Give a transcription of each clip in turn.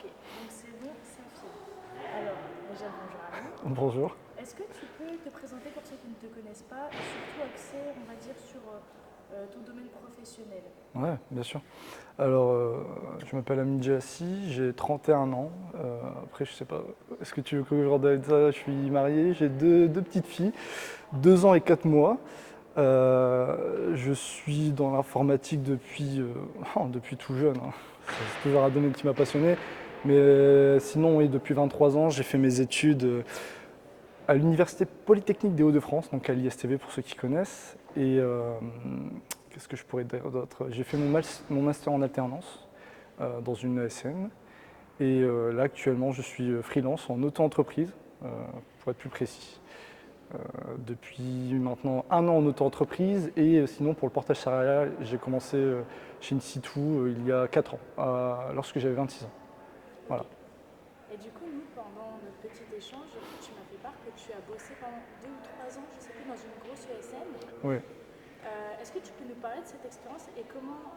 donc c'est bon, ça file. Alors, déjà bonjour Ami. Bonjour. Est-ce que tu peux te présenter pour ceux qui ne te connaissent pas et surtout axer, on va dire, sur ton domaine professionnel? Ouais, bien sûr. Alors, je m'appelle Amin Djassi, j'ai 31 ans. Après, je sais pas, est-ce que tu veux que je redonne ça? Je suis marié, j'ai deux petites filles, 2 ans et 4 mois. Je suis dans l'informatique depuis, depuis tout jeune, hein. C'est toujours un domaine qui m'a passionné. Mais sinon, oui, depuis 23 ans, j'ai fait mes études à l'Université Polytechnique des Hauts-de-France, donc à l'ISTV pour ceux qui connaissent. Et qu'est-ce que je pourrais dire d'autre? J'ai fait mon master en alternance dans une ESN. Et là, actuellement, je suis freelance en auto-entreprise, pour être plus précis. Depuis maintenant 1 an en auto-entreprise. Et sinon, pour le portage salarial, j'ai commencé chez Insitu il y a 4 ans, lorsque j'avais 26 ans. Ok. Voilà. Et du coup, nous, pendant notre petit échange, tu m'as fait part que tu as bossé pendant 2 ou 3 ans, je sais plus, dans une grosse ESN. Oui. Est-ce que tu peux nous parler de cette expérience et comment,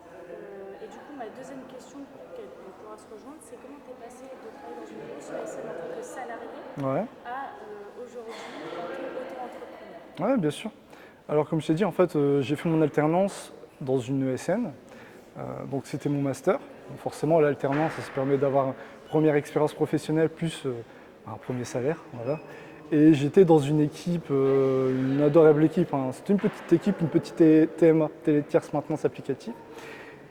et du coup, ma deuxième question pour qu'elle pourra se rejoindre, c'est comment tu es passé de travailler dans une grosse ESN en tant que salarié Ouais. à aujourd'hui en tant qu'auto-entrepreneur? Ouais, bien sûr. Alors, comme je t'ai dit, en fait, j'ai fait mon alternance dans une ESN. Donc, c'était mon master. Donc, forcément, l'alternance, ça se permet d'avoir une première expérience professionnelle plus un premier salaire. Voilà. Et j'étais dans une équipe, une adorable équipe, hein. C'était une petite équipe, une petite TMA, tierce maintenance applicative.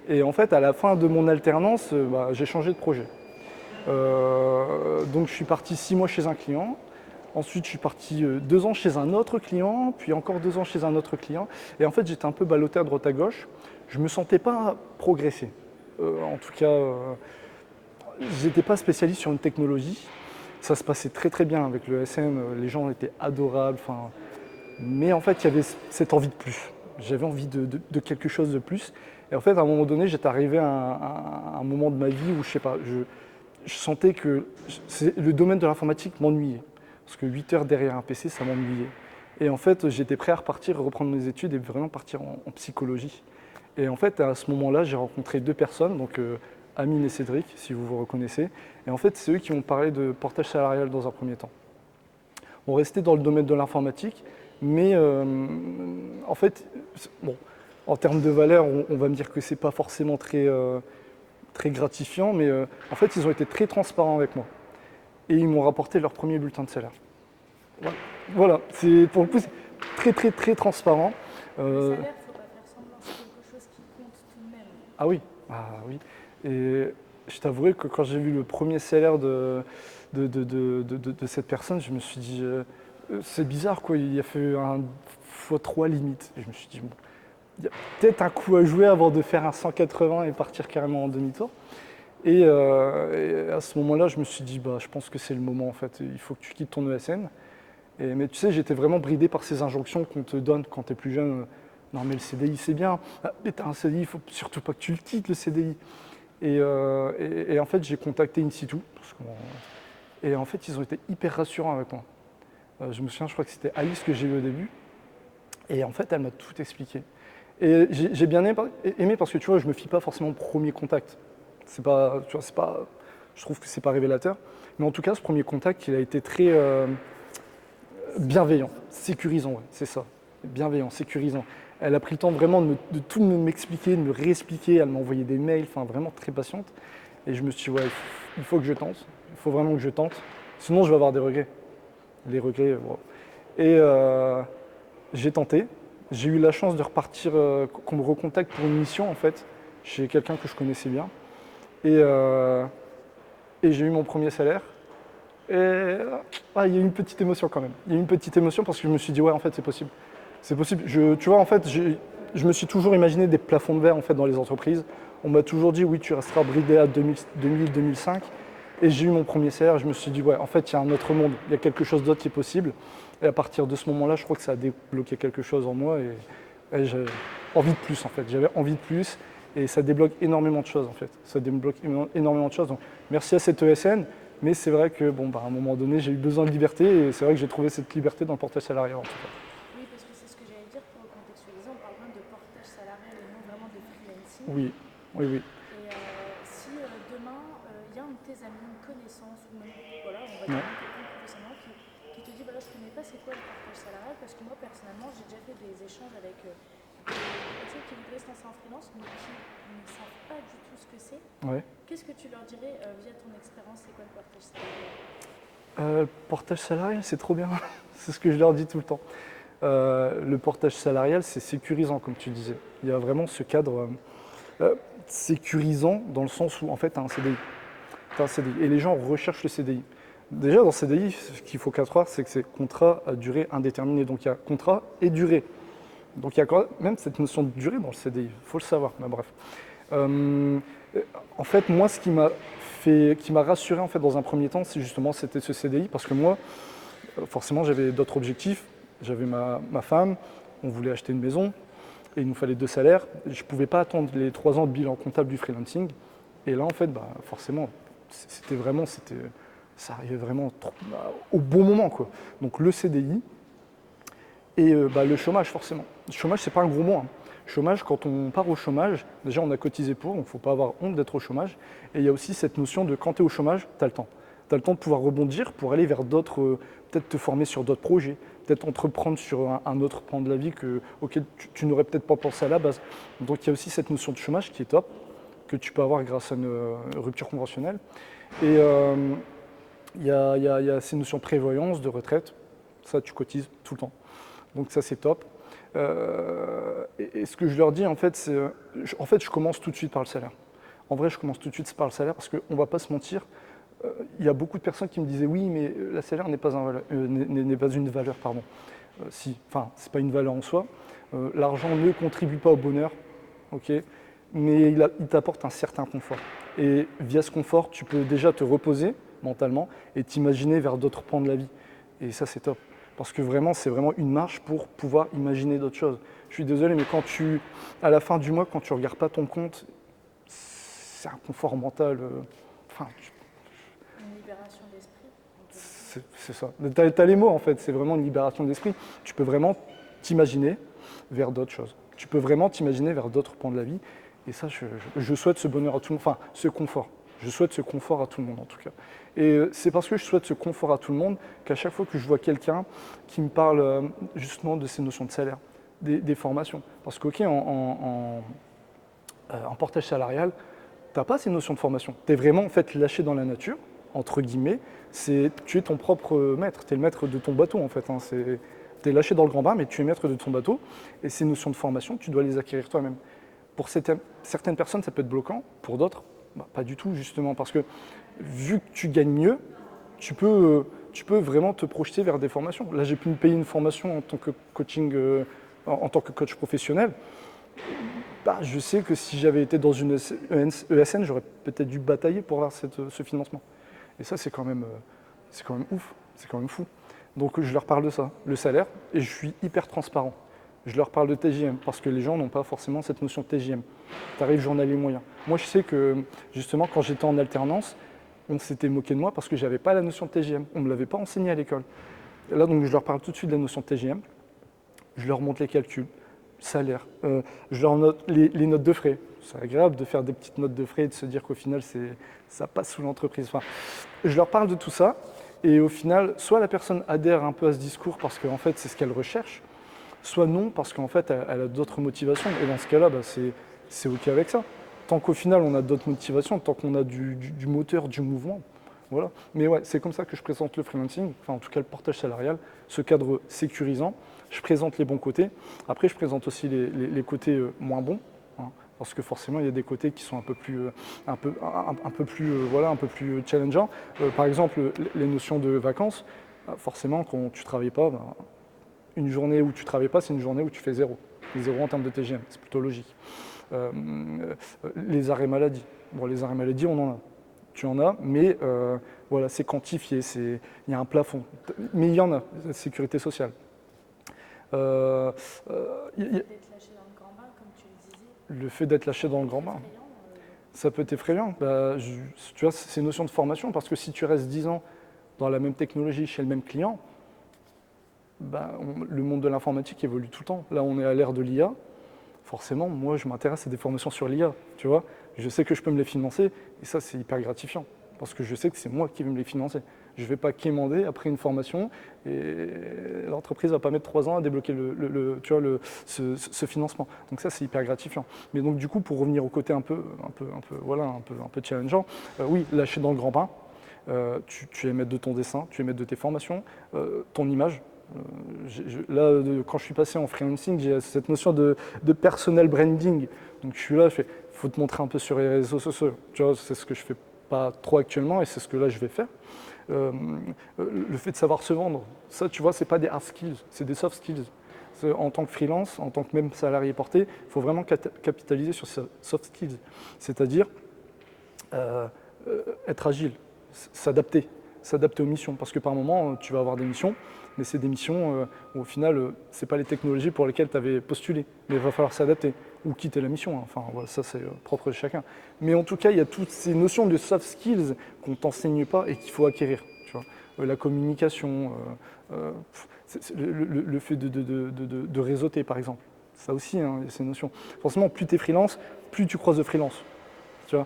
Et en fait, à la fin de mon alternance, j'ai changé de projet. Donc, je suis parti 6 mois chez un client. Ensuite, je suis parti 2 ans chez un autre client, puis encore 2 ans chez un autre client. Et en fait, j'étais un peu ballotté à droite à gauche. Je ne me sentais pas progresser. En tout cas, je n'étais pas spécialiste sur une technologie. Ça se passait très très bien avec le SM, les gens étaient adorables. Mais en fait, il y avait cette envie de plus. J'avais envie de quelque chose de plus. Et en fait, à un moment donné, j'étais arrivé à un moment de ma vie où, je sais pas, je sentais que le domaine de l'informatique m'ennuyait. Parce que 8 heures derrière un PC, ça m'ennuyait. Et en fait, j'étais prêt à repartir, reprendre mes études et vraiment partir en psychologie. Et en fait, à ce moment-là, j'ai rencontré 2 personnes, donc Amine et Cédric, si vous vous reconnaissez. Et en fait, c'est eux qui m'ont parlé de portage salarial dans un premier temps. On restait dans le domaine de l'informatique, mais en fait, bon, en termes de valeur, on va me dire que c'est pas forcément très gratifiant, mais en fait, ils ont été très transparents avec moi. Et ils m'ont rapporté leur premier bulletin de salaire. Voilà, pour le coup, c'est très très très transparent. Le Euh, salaire, faut pas faire semblant, c'est quelque chose qui compte tout de même. ah oui, ah oui. Et je t'avouerai que quand j'ai vu le premier salaire de cette personne, je me suis dit, c'est bizarre quoi, il a fait un x3 limite. Et je me suis dit, bon, il y a peut-être un coup à jouer avant de faire un 180 et partir carrément en demi-tour. Et à ce moment-là, je me suis dit, je pense que c'est le moment en fait, il faut que tu quittes ton ESN. Mais tu sais, j'étais vraiment bridé par ces injonctions qu'on te donne quand tu es plus jeune. Non mais le CDI c'est bien, mais t'as un CDI, il faut surtout pas que tu le quittes le CDI. Et en fait j'ai contacté Insitu, et en fait ils ont été hyper rassurants avec moi. Je me souviens, je crois que c'était Alice que j'ai eu au début, et en fait elle m'a tout expliqué. Et j'ai bien aimé parce que tu vois, je me fie pas forcément au premier contact. C'est pas, tu vois, c'est pas, je trouve que c'est pas révélateur. Mais en tout cas, ce premier contact, il a été très bienveillant, sécurisant, ouais, c'est ça. Bienveillant, sécurisant. Elle a pris le temps vraiment de tout m'expliquer, de me réexpliquer. Elle m'a envoyé des mails, enfin vraiment très patiente. Et je me suis dit, ouais, il faut que je tente. Il faut vraiment que je tente. Sinon, je vais avoir des regrets. Les regrets, bon. Et j'ai tenté. J'ai eu la chance de repartir, qu'on me recontacte pour une mission, en fait, chez quelqu'un que je connaissais bien. Et, euh, et j'ai eu mon premier salaire. Et il y a eu une petite émotion quand même. Il y a eu une petite émotion parce que je me suis dit, ouais, en fait, c'est possible. C'est possible. Tu vois, en fait, je me suis toujours imaginé des plafonds de verre en fait, dans les entreprises. On m'a toujours dit, oui, tu resteras bridé à 2000-2005. Et j'ai eu mon premier salaire. Je me suis dit, ouais, en fait, il y a un autre monde. Il y a quelque chose d'autre qui est possible. Et à partir de ce moment-là, je crois que ça a débloqué quelque chose en moi. Et j'avais envie de plus, en fait. J'avais envie de plus. Et ça débloque énormément de choses, en fait. Ça débloque énormément de choses. Donc, merci à cette ESN. Mais c'est vrai que, à un moment donné, j'ai eu besoin de liberté. Et c'est vrai que j'ai trouvé cette liberté dans le portage salarial, en tout cas. Oui, parce que c'est ce que j'allais dire pour recontextualiser. On parle bien de portage salarial et non vraiment de freelancing. Oui, oui, oui. Et si demain, il y a un de tes amis, une connaissance, ou même, voilà, on va dire quelqu'un professionnellement qui te dit, voilà, je ne connais pas c'est quoi le partage salarial, parce que moi, personnellement, j'ai déjà fait des échanges avec des personnes qui voudraient se lancer en freelance, mais qui ne savent pas du tout ce que c'est. Ouais. Qu'est-ce que tu leur dirais via ton expérience, c'est quoi le partage salarial? Le portage salarial, c'est trop bien. C'est ce que je leur dis tout le temps. Le portage salarial, c'est sécurisant, comme tu disais. Il y a vraiment ce cadre sécurisant dans le sens où, en fait, tu as un CDI. T'as un CDI. Et les gens recherchent le CDI. Déjà, dans le CDI, ce qu'il faut croire, c'est que c'est contrat à durée indéterminée. Donc, il y a contrat et durée. Donc, il y a quand même cette notion de durée dans le CDI. Il faut le savoir. Mais bref. En fait, moi, ce qui m'a rassuré en fait, dans un premier temps, c'est justement c'était ce CDI. Parce que moi, forcément, j'avais d'autres objectifs. J'avais ma femme, on voulait acheter une maison, et il nous fallait 2 salaires. Je ne pouvais pas attendre les 3 ans de bilan comptable du freelancing. Et là, en fait, forcément, ça arrivait vraiment au bon moment, quoi. Donc le CDI et le chômage, forcément. Le chômage, c'est pas un gros mot, hein. Chômage, quand on part au chômage, déjà on a cotisé pour, donc il ne faut pas avoir honte d'être au chômage. Et il y a aussi cette notion de quand tu es au chômage, tu as le temps. Tu as le temps de pouvoir rebondir pour aller vers d'autres, peut-être te former sur d'autres projets, peut-être entreprendre sur un autre pan de la vie auquel tu n'aurais peut-être pas pensé à la base. Donc il y a aussi cette notion de chômage qui est top, que tu peux avoir grâce à une rupture conventionnelle. Et il y a ces notions de prévoyance, de retraite, ça tu cotises tout le temps. Donc ça c'est top. Et ce que je leur dis en fait, je commence tout de suite par le salaire. En vrai, je commence tout de suite par le salaire parce qu'on ne va pas se mentir. Il y a beaucoup de personnes qui me disaient oui, mais le salaire n'est pas une valeur, pardon. C'est pas une valeur en soi. L'argent ne contribue pas au bonheur, ok, mais il t'apporte un certain confort. Et via ce confort, tu peux déjà te reposer mentalement et t'imaginer vers d'autres pans de la vie. Et ça, c'est top. Parce que vraiment, c'est vraiment une marche pour pouvoir imaginer d'autres choses. Je suis désolé, mais à la fin du mois, quand tu ne regardes pas ton compte, c'est un confort mental. Une libération d'esprit. C'est ça. Tu as les mots, en fait. C'est vraiment une libération d'esprit. Tu peux vraiment t'imaginer vers d'autres choses. Tu peux vraiment t'imaginer vers d'autres pans de la vie. Et ça, je souhaite ce bonheur à tout le monde, enfin, ce confort. Je souhaite ce confort à tout le monde, en tout cas. Et c'est parce que je souhaite ce confort à tout le monde qu'à chaque fois que je vois quelqu'un qui me parle justement de ces notions de salaire, des formations. Parce qu'ok, en portage salarial, tu n'as pas ces notions de formation. Tu es vraiment en fait lâché dans la nature, entre guillemets. Tu es ton propre maître, tu es le maître de ton bateau en fait. Tu es lâché dans le grand bain, mais tu es maître de ton bateau. Et ces notions de formation, tu dois les acquérir toi-même. Pour certaines personnes, ça peut être bloquant. Pour d'autres, pas du tout, justement. Parce que vu que tu gagnes mieux, tu peux vraiment te projeter vers des formations. Là, j'ai pu me payer une formation en tant que en tant que coach professionnel. Je sais que si j'avais été dans une ESN, j'aurais peut-être dû batailler pour avoir ce financement. Et ça, c'est quand même ouf, c'est quand même fou. Donc, je leur parle de ça, le salaire, et je suis hyper transparent. Je leur parle de TJM, parce que les gens n'ont pas forcément cette notion de TJM. Tarif journalier moyen. Moi, je sais que, justement, quand j'étais en alternance, on s'était moqué de moi parce que je n'avais pas la notion de TJM. On ne me l'avait pas enseigné à l'école. Et là, donc, je leur parle tout de suite de la notion de TJM. Je leur montre les calculs, salaire. Je leur note les notes de frais. C'est agréable de faire des petites notes de frais et de se dire qu'au final, ça passe sous l'entreprise. Enfin, je leur parle de tout ça. Et au final, soit la personne adhère un peu à ce discours parce qu'en fait, c'est ce qu'elle recherche, soit non, parce qu'en fait, elle a d'autres motivations. Et dans ce cas-là, c'est OK avec ça. Tant qu'au final, on a d'autres motivations, tant qu'on a du moteur, du mouvement. Voilà. Mais ouais, c'est comme ça que je présente le freelancing, enfin en tout cas le portage salarial, ce cadre sécurisant. Je présente les bons côtés. Après, je présente aussi les côtés moins bons, hein, parce que forcément, il y a des côtés qui sont un peu plus challengeants. Par exemple, les notions de vacances, forcément, quand tu ne travailles pas, une journée où tu ne travailles pas, c'est une journée où tu fais zéro. Zéro en termes de TGM, c'est plutôt logique. Les arrêts maladie. Bon, les arrêts maladie, on en a. Tu en as, mais voilà, c'est quantifié, il y a un plafond. Mais il y en a, la sécurité sociale. D'être lâché dans le grand bain, comme tu le disais. Le fait d'être lâché dans le grand bain, ça peut être effrayant. Tu vois, c'est une notion de formation, parce que si tu restes 10 ans dans la même technologie, chez le même client, le monde de l'informatique évolue tout le temps. Là, on est à l'ère de l'IA. Forcément, moi, je m'intéresse à des formations sur l'IA, tu vois. Je sais que je peux me les financer, et ça, c'est hyper gratifiant. parce que je sais que c'est moi qui vais me les financer. Je ne vais pas quémander après une formation et l'entreprise ne va pas mettre 3 ans à débloquer ce financement. Donc ça, c'est hyper gratifiant. Mais donc du coup, pour revenir au côté un peu challengeant, oui, lâcher dans le grand bain, tu es maître de ton dessin, tu es maître de tes formations, ton image. Quand je suis passé en freelancing, j'ai cette notion de personnel branding. Donc je suis là, il faut te montrer un peu sur les réseaux sociaux. Tu vois, c'est ce que je fais pas trop actuellement et c'est ce que là je vais faire. Le fait de savoir se vendre, ça tu vois, c'est pas des hard skills, c'est des soft skills. En tant que freelance, en tant que même salarié porté, il faut vraiment capitaliser sur ces soft skills, c'est-à-dire être agile, s'adapter aux missions, parce que par moment tu vas avoir des missions, mais c'est des missions où au final c'est pas les technologies pour lesquelles tu avais postulé, mais il va falloir s'adapter ou quitter la mission, hein. Enfin voilà, ça c'est propre de chacun. Mais en tout cas, il y a toutes ces notions de soft skills qu'on ne t'enseigne pas et qu'il faut acquérir. Tu vois. La communication, le fait de réseauter par exemple, ça aussi, hein, il y a ces notions. Forcément, plus tu es freelance, plus tu croises de freelance. Tu vois.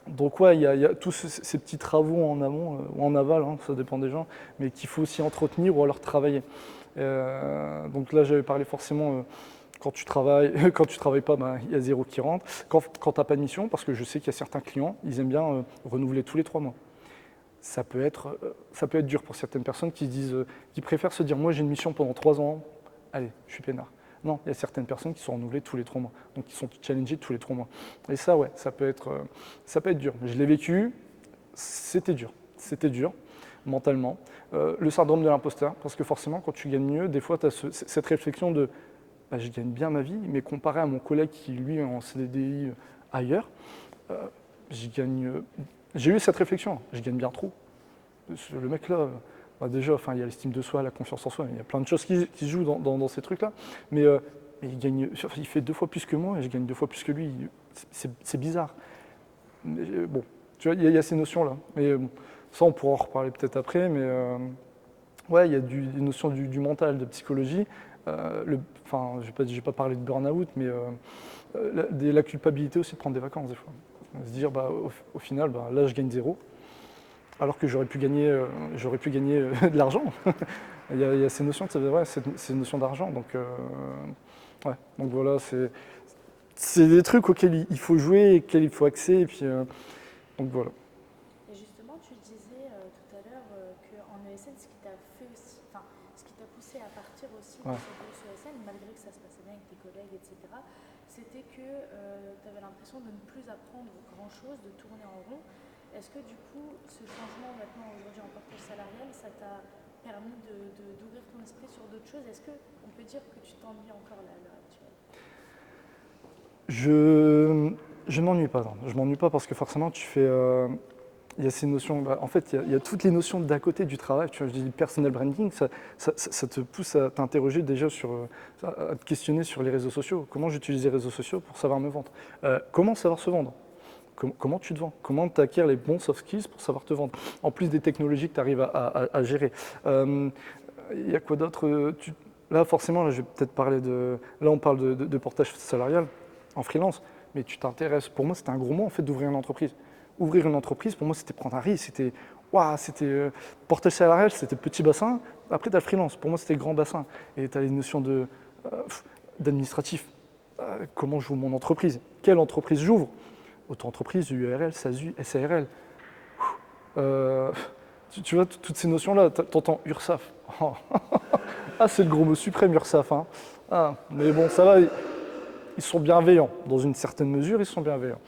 Donc ouais, il y a tous ces petits travaux en amont ou en aval, hein, ça dépend des gens, mais qu'il faut aussi entretenir ou alors travailler. Donc là, j'avais parlé forcément, quand tu travailles pas, il y a zéro qui rentre. Quand tu n'as pas de mission, parce que je sais qu'il y a certains clients, ils aiment bien renouveler tous les 3 mois. Ça peut être dur pour certaines personnes qui préfèrent se dire, moi j'ai une mission pendant 3 ans, allez, je suis peinard. Non, il y a certaines personnes qui sont renouvelées tous les 3 mois, donc qui sont challengées tous les 3 mois. Et ça, ouais, ça peut être dur. Je l'ai vécu, c'était dur mentalement. Le syndrome de l'imposteur, parce que forcément, quand tu gagnes mieux, des fois, tu as cette réflexion de je gagne bien ma vie, mais comparé à mon collègue qui, lui, est en CDI ailleurs, j'ai eu cette réflexion, je gagne bien trop. Le mec là, déjà, il y a l'estime de soi, la confiance en soi, il y a plein de choses qui se jouent dans ces trucs-là. Mais il fait 2 fois plus que moi et je gagne 2 fois plus que lui. C'est bizarre. Mais, bon, tu vois, il y a ces notions-là. Mais ça, on pourra en reparler peut-être après. Mais ouais, il y a des notions du mental, de psychologie. Je ne vais pas parler de burn-out, mais la culpabilité aussi de prendre des vacances des fois. Se dire, au final, là, je gagne 0. Alors que j'aurais pu gagner de l'argent. Il y a ces notions, ces notions d'argent. Donc voilà, c'est des trucs auxquels il faut jouer, auxquels il faut axer. Et puis, donc voilà. Et justement, tu disais tout à l'heure qu'en ESN, ce qui t'a poussé à partir aussi de ce ESN, malgré que ça se passait bien avec tes collègues, etc., c'était que tu avais l'impression de ne plus apprendre grand-chose, de tourner en rond. Est-ce que du coup, ce changement maintenant aujourd'hui en portage salarial, ça t'a permis d'ouvrir ton esprit sur d'autres choses? Est-ce qu'on peut dire que tu t'ennuies encore là, à l'heure actuelle? Je m'ennuie pas, non. Je m'ennuie pas parce que forcément tu fais. Il y a ces notions. En fait, il y a toutes les notions d'à côté du travail. Tu vois, je dis personal branding, ça te pousse à t'interroger déjà à te questionner sur les réseaux sociaux. Comment j'utilise les réseaux sociaux pour savoir me vendre? Comment savoir se vendre? Comment tu te vends? Comment tu acquiers les bons soft skills pour savoir te vendre? En plus des technologies que tu arrives à gérer. Il y a quoi d'autre? Là, forcément, je vais peut-être parler de. Là, on parle de portage salarial en freelance, mais tu t'intéresses. Pour moi, c'était un gros mot en fait d'ouvrir une entreprise. Ouvrir une entreprise, pour moi, c'était prendre un risque. C'était portage salarial, c'était petit bassin. Après, tu as le freelance. Pour moi, c'était grand bassin. Et tu as les notions d'administratif. Comment j'ouvre mon entreprise? Quelle entreprise j'ouvre? Auto-entreprise, URL, SASU, SARL. Tu vois, toutes ces notions-là, tu entends URSAF. Oh. Ah, c'est le gros mot suprême, URSAF. Hein. Ah, mais bon, ça va, ils sont bienveillants. Dans une certaine mesure, ils sont bienveillants.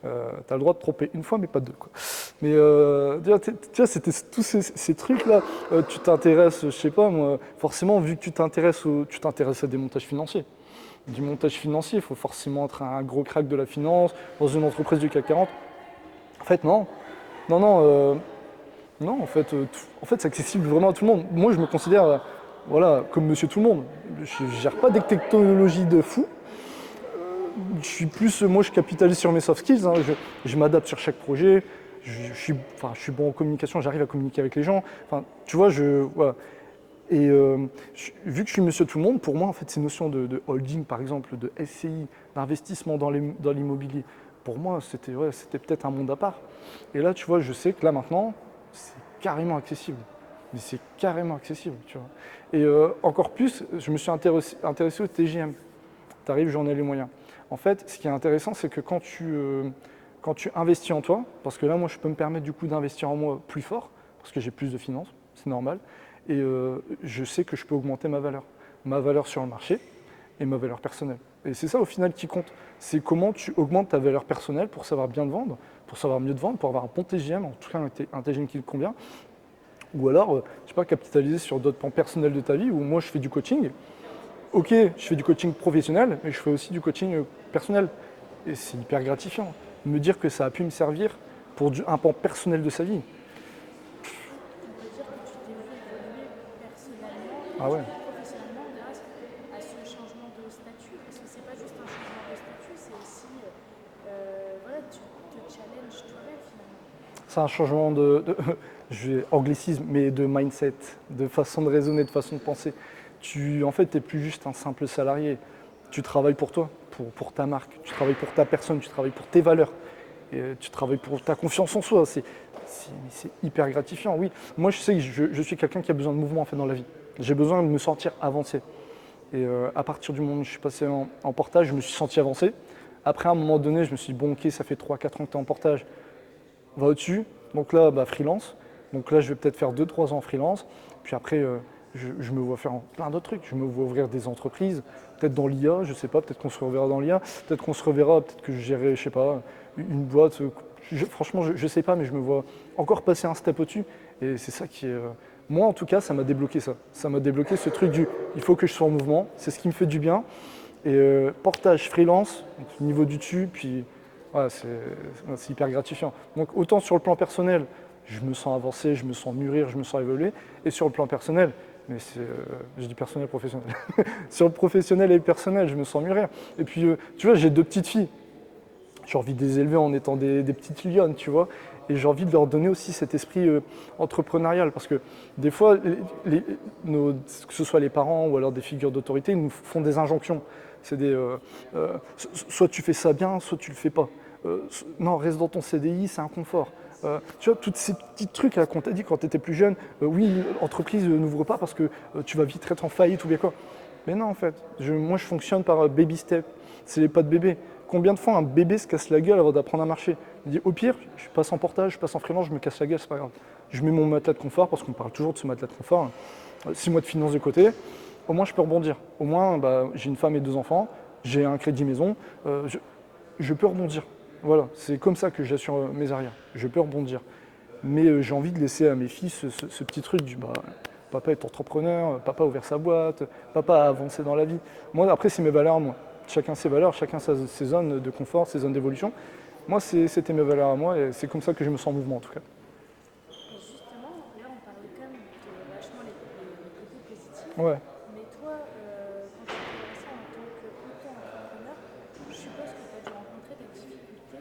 Tu as le droit de tromper une fois, mais pas 2. Quoi. Mais tu vois, c'était tous ces trucs-là. Tu t'intéresses, je sais pas moi, forcément, vu que tu t'intéresses à des montages financiers. Du montage financier, il faut forcément être un gros crack de la finance dans une entreprise du CAC 40. En fait, non. Non, en fait, c'est accessible vraiment à tout le monde. Moi, je me considère comme monsieur tout le monde. Je ne gère pas des technologies de fou. Moi, je capitalise sur mes soft skills. Hein. Je m'adapte sur chaque projet. Je suis bon en communication, j'arrive à communiquer avec les gens. Enfin, tu vois, voilà. Et vu que je suis monsieur tout le monde, pour moi, en fait, ces notions de holding, par exemple, de SCI, d'investissement dans l'immobilier, pour moi, c'était peut-être un monde à part. Et là, tu vois, je sais que là, maintenant, c'est carrément accessible. Mais c'est carrément accessible, tu vois. Et encore plus, je me suis intéressé au TJM, tarif journalier moyen. En fait, ce qui est intéressant, c'est que quand tu investis en toi, parce que là, moi, je peux me permettre du coup d'investir en moi plus fort, parce que j'ai plus de finances, c'est normal, et je sais que je peux augmenter ma valeur sur le marché et ma valeur personnelle. Et c'est ça au final qui compte, c'est comment tu augmentes ta valeur personnelle pour savoir bien te vendre, pour savoir mieux te vendre, pour avoir un bon TJM, en tout cas un TJM qui te convient, ou alors, je sais pas, capitaliser sur d'autres pans personnels de ta vie, où moi je fais du coaching. Ok, je fais du coaching professionnel, mais je fais aussi du coaching personnel. Et c'est hyper gratifiant. Me dire que ça a pu me servir pour un pan personnel de sa vie. On peut dire que tu t'es vu évoluer personnellement Ah et ouais. professionnellement grâce à ce changement de statut. Parce que c'est pas juste un changement de statut, c'est aussi, voilà, tu te challenges toi-même finalement. C'est un changement anglicisme, mais de mindset, de façon de raisonner, de façon de penser. En fait, tu n'es plus juste un simple salarié. Tu travailles pour toi, pour ta marque, tu travailles pour ta personne, tu travailles pour tes valeurs, et tu travailles pour ta confiance en soi. C'est hyper gratifiant, oui. Moi, je sais que je suis quelqu'un qui a besoin de mouvement en fait, dans la vie. J'ai besoin de me sentir avancé. Et à partir du moment où je suis passé en portage, je me suis senti avancé. Après, à un moment donné, je me suis dit, bon, ok, ça fait 3-4 ans que tu es en portage, va au-dessus. Donc là, freelance. Donc là, je vais peut-être faire 2-3 ans en freelance. Puis après, je me vois faire plein d'autres trucs. Je me vois ouvrir des entreprises, peut-être dans l'IA, je sais pas, peut-être qu'on se reverra dans l'IA, peut-être qu'on se reverra, peut-être que je gérerai, je sais pas, une boîte. Franchement, je sais pas, mais je me vois encore passer un step au-dessus. Et c'est ça qui est. Moi, en tout cas, ça m'a débloqué ça. Ça m'a débloqué ce truc il faut que je sois en mouvement. C'est ce qui me fait du bien. Et portage freelance, donc, niveau du dessus, puis ouais, c'est hyper gratifiant. Donc autant sur le plan personnel, je me sens avancer, je me sens mûrir, je me sens évoluer. Et sur le plan personnel, mais je dis personnel, professionnel. Sur le professionnel et le personnel, je me sens mûrir. Et puis, tu vois, j'ai 2 petites filles. J'ai envie de les élever en étant des petites lionnes, tu vois. Et j'ai envie de leur donner aussi cet esprit entrepreneurial. Parce que des fois, que ce soit les parents ou alors des figures d'autorité, ils nous font des injonctions. C'est soit tu fais ça bien, soit tu le fais pas. Non, reste dans ton CDI, c'est un confort. Tu vois, tous ces petits trucs qu'on t'a dit quand tu étais plus jeune, oui, l'entreprise n'ouvre pas parce que tu vas vite être en faillite ou bien quoi. Mais non, en fait, moi je fonctionne par baby step, c'est les pas de bébé. Combien de fois un bébé se casse la gueule avant d'apprendre à marcher? Il dit au pire, je passe en portage, je passe en freelance, je me casse la gueule, c'est pas grave. Je mets mon matelas de confort, parce qu'on parle toujours de ce matelas de confort, 6 mois de finances de côté, au moins je peux rebondir. Au moins, j'ai une femme et 2 enfants, j'ai un crédit maison, je peux rebondir. Voilà, c'est comme ça que j'assure mes arrières. Je peux rebondir. Mais j'ai envie de laisser à mes fils ce petit truc du papa est entrepreneur, papa a ouvert sa boîte, papa a avancé dans la vie. Moi, après, c'est mes valeurs à moi. Chacun ses valeurs, chacun ses zones de confort, ses zones d'évolution. Moi, c'était mes valeurs à moi et c'est comme ça que je me sens en mouvement en tout cas. Et justement, là, on parlait quand même de vachement les côtés positifs. Ouais. Mais toi, quand tu fais ça en tant qu'auto-entrepreneur, je suppose que tu as dû rencontrer des difficultés,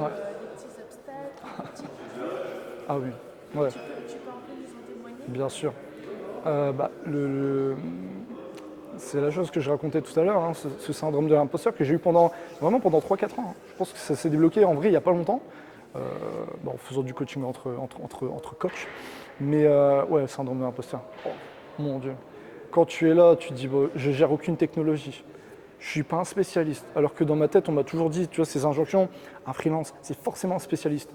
Ouais. des petits obstacles, des petits coups durs. Ah oui. Ouais, Tu peux un peu nous en témoigner? bien sûr. C'est la chose que je racontais tout à l'heure, hein, ce syndrome de l'imposteur que j'ai eu vraiment pendant 3-4 ans. Hein. Je pense que ça s'est débloqué en vrai il n'y a pas longtemps, en faisant du coaching entre coachs. Mais ouais, syndrome de l'imposteur. Oh, mon Dieu. Quand tu es là, tu te dis, bon, je gère aucune technologie. Je ne suis pas un spécialiste. Alors que dans ma tête, on m'a toujours dit, tu vois, ces injonctions, un freelance, c'est forcément un spécialiste.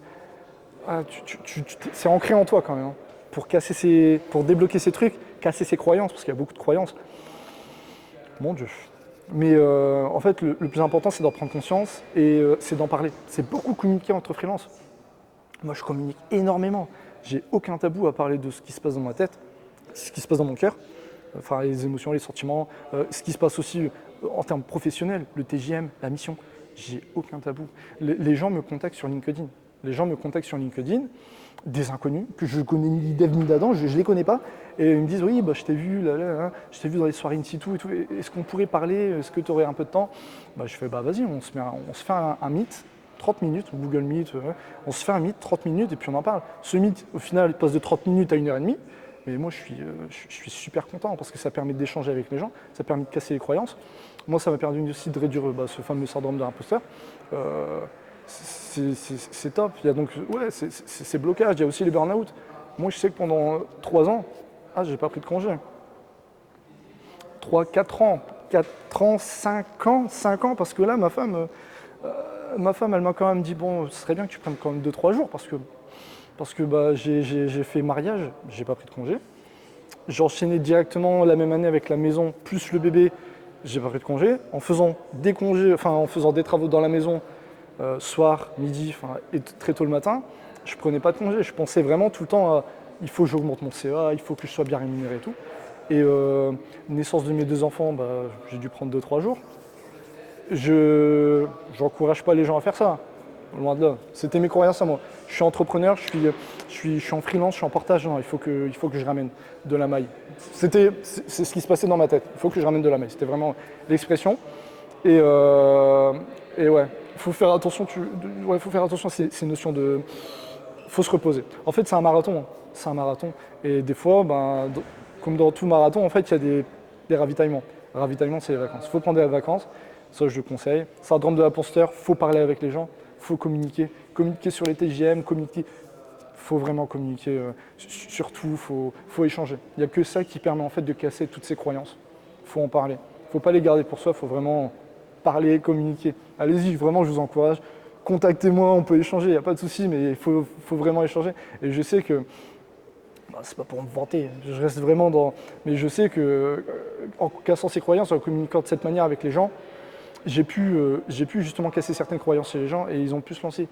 Ah, c'est ancré en toi quand même. Hein. Pour débloquer ces trucs, casser ces croyances, parce qu'il y a beaucoup de croyances. Mon Dieu. Mais en fait, le plus important, c'est d'en prendre conscience et c'est d'en parler. C'est beaucoup communiquer entre freelance. Moi, je communique énormément. J'ai aucun tabou à parler de ce qui se passe dans ma tête, ce qui se passe dans mon cœur, enfin les émotions, les sentiments, ce qui se passe aussi en termes professionnels, le TJM, la mission. J'ai aucun tabou. Les gens me contactent sur LinkedIn. Les gens me contactent sur LinkedIn, des inconnus que je connais ni d'Ève ni d'Adam, je ne les connais pas, et ils me disent oui, je t'ai vu, je t'ai vu dans les soirées in situ et tout, est-ce qu'on pourrait parler, est-ce que tu aurais un peu de temps? Je fais vas-y, on se fait un meet, 30 minutes, Google Meet, on se fait un meet, 30 minutes et puis on en parle. Ce meet, au final, il passe de 30 minutes à 1h30, Mais moi, je suis super content parce que ça permet d'échanger avec les gens, ça permet de casser les croyances. Moi, ça m'a permis aussi de réduire ce fameux syndrome de l'imposteur. C'est top. Il y a donc ces blocages, il y a aussi les burn-out. Moi, je sais que pendant 3 ans, j'ai pas pris de congé. 3, 4 ans, 4 ans, 5 ans, parce que là, ma femme, elle m'a quand même dit, bon, ce serait bien que tu prennes quand même 2-3 jours, parce que j'ai fait mariage, j'ai pas pris de congé. J'ai enchaîné directement la même année avec la maison, plus le bébé, j'ai pas pris de congé. En faisant des congés, en faisant des travaux dans la maison, soir, midi, et très tôt le matin, je prenais pas de congé. Je pensais vraiment tout le temps à, il faut que j'augmente mon CA, il faut que je sois bien rémunéré et tout. Et naissance de mes 2 enfants, j'ai dû prendre 2-3 jours. Je n'encourage pas les gens à faire ça, loin de là. C'était mes croyances à moi. Je suis entrepreneur, je suis en freelance, je suis en portage. Non, il faut que je ramène de la maille. C'est ce qui se passait dans ma tête. Il faut que je ramène de la maille. C'était vraiment l'expression. Et ouais, il faut faire attention. Faut faire attention à ces notions de. Faut se reposer. En fait, c'est un marathon. Hein. C'est un marathon. Et des fois, comme dans tout marathon, en fait, il y a des ravitaillements. Le ravitaillement, c'est les vacances. Il faut prendre des vacances. Ça, je le conseille. Syndrome de l'imposteur, il faut parler avec les gens, il faut communiquer. Communiquer sur les TGM, communiquer. Il faut vraiment communiquer. Surtout, il faut échanger. Il n'y a que ça qui permet en fait de casser toutes ces croyances. Il faut en parler. Il ne faut pas les garder pour soi, il faut vraiment parler, communiquer. Allez-y, vraiment, je vous encourage. Contactez-moi, on peut échanger, il n'y a pas de souci, mais il faut vraiment échanger. Et je sais que, c'est pas pour me vanter, je reste vraiment dans. Mais je sais que, en cassant ces croyances, en communiquant de cette manière avec les gens, j'ai pu justement casser certaines croyances chez les gens et ils ont pu se lancer.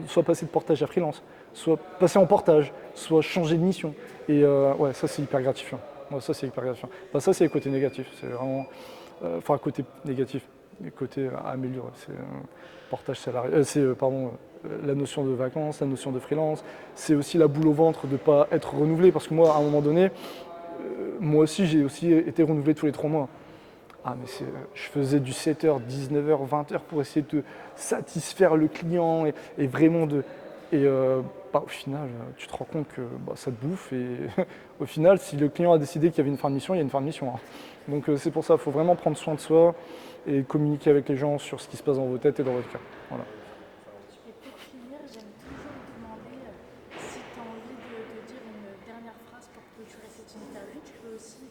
Soit passer de portage à freelance, soit passer en portage, soit changer de mission. Et ouais, ça c'est hyper gratifiant. Ouais, ça c'est hyper gratifiant. Ça c'est les côtés négatifs. C'est vraiment. Côté négatif, côté à améliorer. C'est portage salarié. La notion de vacances, la notion de freelance. C'est aussi la boule au ventre de ne pas être renouvelé. Parce que moi, à un moment donné, moi aussi, j'ai aussi été renouvelé tous les 3 mois. Je faisais du 7h, 19h, 20h pour essayer de satisfaire le client et vraiment de. Et au final, tu te rends compte que ça te bouffe. Et au final, si le client a décidé qu'il y avait une fin de mission, il y a une fin de mission. Hein. Donc c'est pour ça, il faut vraiment prendre soin de soi et communiquer avec les gens sur ce qui se passe dans vos têtes et dans votre cœur. Voilà. Et pour finir, j'aime toujours demander si tu as envie de dire une dernière phrase pour clôturer cette interview. Tu peux aussi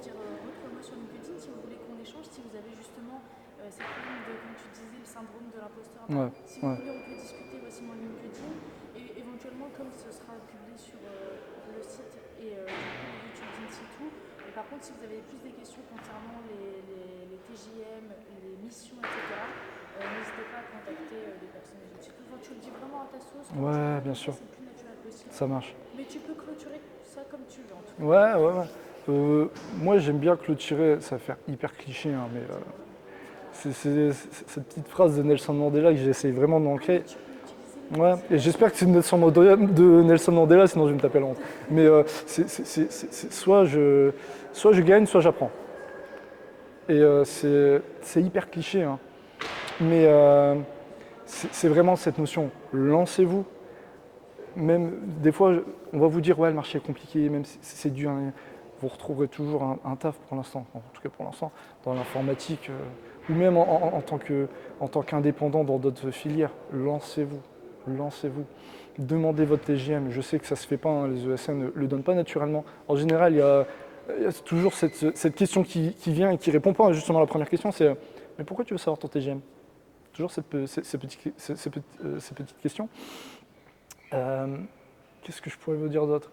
dire retrouve-moi sur LinkedIn si vous voulez qu'on échange, si vous avez justement cette problème de, comme tu disais, le syndrome de l'imposteur. Ouais, Si vous voulez, on peut discuter aussi mon LinkedIn et éventuellement, comme ce sera publié sur le site et YouTube d'Insitu. Par contre, si vous avez plus des questions concernant les TJM, les missions, etc., n'hésitez pas à contacter des personnes de YouTube. Tu le dis vraiment à ta sauce. Ouais, bien sûr. C'est le plus naturel possible. Ça marche. Mais tu peux clôturer ça comme tu veux en tout cas. Ouais. Moi, j'aime bien clôturer, ça va faire hyper cliché, hein, mais c'est cette petite phrase de Nelson Mandela que j'essaie vraiment d'ancrer. Ouais, et j'espère que c'est de Nelson Mandela, sinon je vais me taper la honte. Mais soit je gagne, soit j'apprends. Et c'est hyper cliché, hein. Mais c'est vraiment cette notion. Lancez-vous. Même des fois, on va vous dire ouais, le marché est compliqué, même si c'est dur. Hein, vous retrouverez toujours un taf pour l'instant, en tout cas pour l'instant, dans l'informatique ou même en tant qu'indépendant dans d'autres filières. Lancez-vous. Demandez votre TGM. Je sais que ça ne se fait pas, hein, les ESN ne le donnent pas naturellement. En général, il y a toujours cette question qui vient et qui ne répond pas justement à la première question, c'est mais pourquoi tu veux savoir ton TGM? Toujours ces petites questions. Qu'est-ce que je pourrais vous dire d'autre?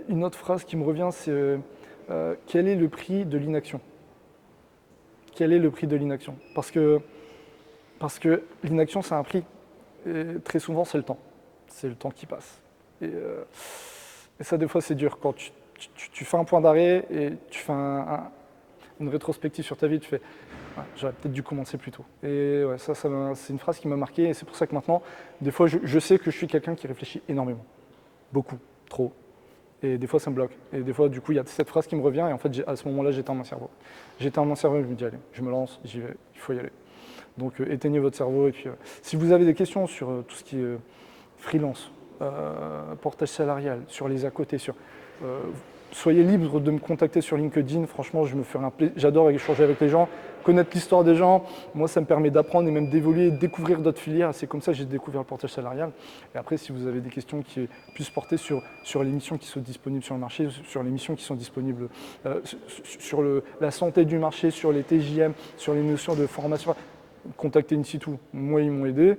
Une autre phrase qui me revient, c'est quel est le prix de l'inaction? Quel est le prix de l'inaction? Parce que l'inaction, c'est un prix. Et très souvent, c'est le temps. C'est le temps qui passe. Et ça, des fois, c'est dur. Quand tu fais un point d'arrêt et tu fais une rétrospective sur ta vie, tu fais j'aurais peut-être dû commencer plus tôt. Et ouais, ça c'est une phrase qui m'a marqué. Et c'est pour ça que maintenant, des fois, je sais que je suis quelqu'un qui réfléchit énormément. Beaucoup, trop. Et des fois, ça me bloque. Et des fois, du coup, il y a cette phrase qui me revient. Et en fait, à ce moment-là, j'éteins mon cerveau. J'éteins mon cerveau et je me dis, allez, je me lance, j'y vais, il faut y aller. Donc éteignez votre cerveau et puis si vous avez des questions sur tout ce qui est freelance, portage salarial, sur les à côté, Soyez libre de me contacter sur LinkedIn. Franchement, je me ferai un plaisir. J'adore échanger avec les gens, connaître l'histoire des gens. Moi, ça me permet d'apprendre et même d'évoluer, de découvrir d'autres filières. C'est comme ça que j'ai découvert le portage salarial. Et après, si vous avez des questions qui puissent porter sur les missions qui sont disponibles sur le marché, sur les missions qui sont disponibles sur la santé du marché, sur les TJM, sur les notions de formation, contactez In-situ. Moi, ils m'ont aidé.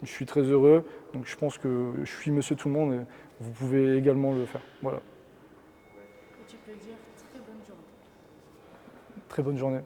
Je suis très heureux. Donc, je pense que je suis monsieur tout le monde et vous pouvez également le faire. Voilà. Et tu peux dire très bonne journée. Très bonne journée.